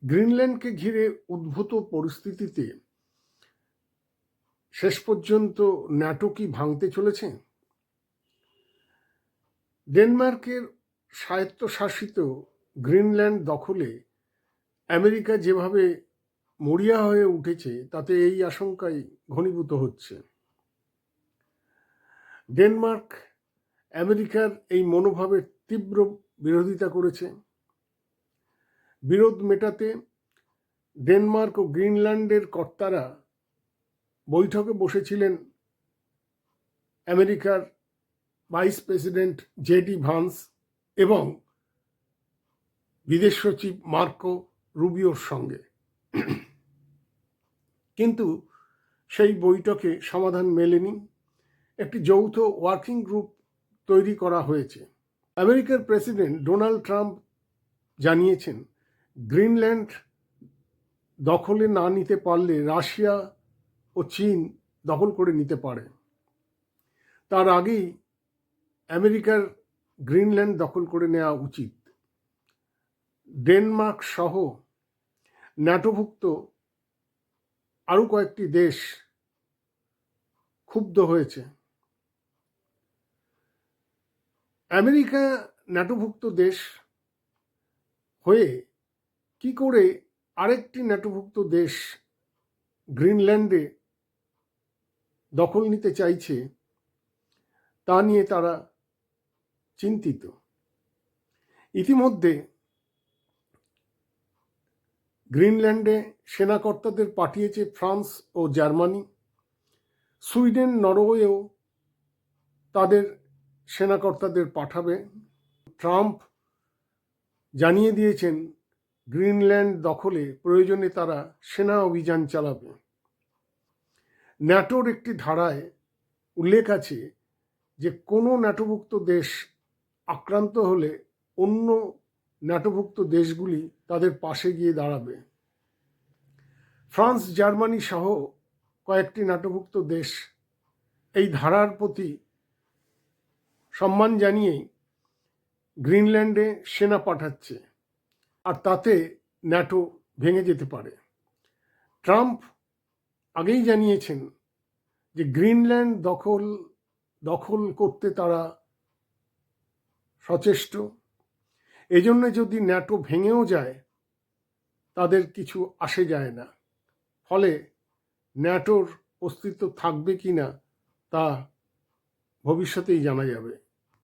গ্রিনল্যান্ডকে ঘিরে উদ্ভূত পরিস্থিতিতে শেষ পর্যন্ত ন্যাটো কি ভাঙতে চলেছে? ডেনমার্কের স্বায়ত্তশাসিত গ্রিনল্যান্ড দখলে আমেরিকা যেভাবে মরিয়া হয়ে উঠেছে তাতে এই আশঙ্কাই ঘনীভূত হচ্ছে। ডেনমার্ক আমেরিকার এই মনোভাবের তীব্র বিরোধিতা করেছে। বিরোধ মেটাতে ডেনমার্ক ও গ্রিনল্যান্ডের কর্তারা বৈঠকে বসেছিলেন আমেরিকার ভাইস প্রেসিডেন্ট জেডি ভান্স এবং বিদেশ সচিব মার্কো রুবিওর সঙ্গে। কিন্তু সেই বৈঠকে সমাধান মেলেনি। একটি যৌথ ওয়ার্কিং গ্রুপ তৈরি করা হয়েছে। আমেরিকার প্রেসিডেন্ট ডোনাল্ড ট্রাম্প জানিয়েছেন, গ্রিনল্যান্ড দখলে না নিতে পারলে রাশিয়া ও চীন দখল করে নিতে পারে। তার আগেই আমেরিকার গ্রিনল্যান্ড দখল করে নেওয়া উচিত। ডেনমার্ক সহ ন্যাটোভুক্ত আরও কয়েকটি দেশ ক্ষুব্ধ হয়েছে। আমেরিকা ন্যাটোভুক্ত দেশ হয়ে কি করে আরেকটি ন্যাটোভুক্ত দেশ গ্রিনল্যান্ডে দখল নিতে চাইছে তা নিয়ে তারা চিন্তিত। ইতিমধ্যে গ্রিনল্যান্ডে সেনাকর্তাদের পাঠিয়েছে ফ্রান্স ও জার্মানি। সুইডেন, নরওয়েও তাদের সেনাকর্তাদের পাঠাবে। ট্রাম্প জানিয়ে দিয়েছেন, গ্রিনল্যান্ড দখলে প্রয়োজনে তারা সেনা অভিযান চালাবে। ন্যাটোর একটি ধারায় উল্লেখ আছে যে কোনো ন্যাটোভুক্ত দেশ আক্রান্ত হলে অন্য ন্যাটোভুক্ত দেশগুলি তাদের পাশে গিয়ে দাঁড়াবে। ফ্রান্স, জার্মানি সহ কয়েকটি ন্যাটোভুক্ত দেশ এই ধারার প্রতি সম্মান জানিয়েই গ্রিনল্যান্ডে সেনা পাঠাচ্ছে, আর তাতে ন্যাটো ভেঙে যেতে পারে। ট্রাম্প আগেই জানিয়েছেন যে গ্রিনল্যান্ড দখল করতে তারা সচেষ্ট। এজন্য যদি ন্যাটো ভেঙেও যায় তাদের কিছু আসে যায় না। ফলে ন্যাটোর অস্তিত্ব থাকবে কি না তা ভবিষ্যতেই জানা যাবে।